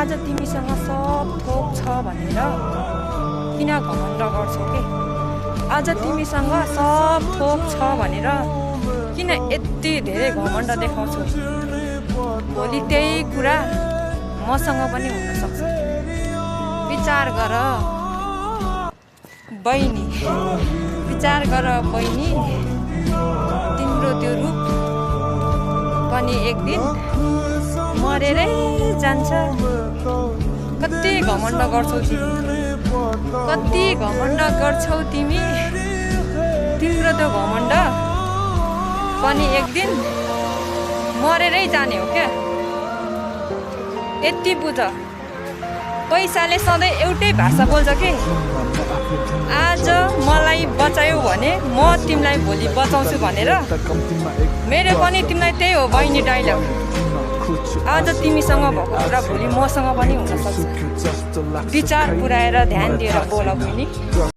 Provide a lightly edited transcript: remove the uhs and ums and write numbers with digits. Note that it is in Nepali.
आज तिमीसँग सब थोक छ भनेर किन घमण्ड गर्छौ के? आज तिमीसँग सब थोक छ भनेर किन यति धेरै घमण्ड देखाउँछौ? भोलि त्यही कुरा मसँग पनि हुन सक्छ। विचार गर बहिनी, विचार गर बहिनी, तिम्रो त्यो रूप पनि एक दिन मरेरै जान्छ। कति घमण्ड गर्छौ तिमी, कति घमण्ड गर्छौ तिमी, तिम्रो त्यो घमण्ड पनि एक दिन मरेरै जाने हो क्या। यति बुझ, पैसाले सधैँ एउटै भाषा बोल्छ के। आज मलाई बचायौ भने म तिमीलाई भोलि बचाउँछु भनेर मेरो पनि तिमीलाई त्यही हो बहिनी डाइलग। आज तिमीसँग भएको कुरा भोलि मसँग पनि हुन सक्छ। विचार पुऱ्याएर ध्यान दिएर बोल बहिनी।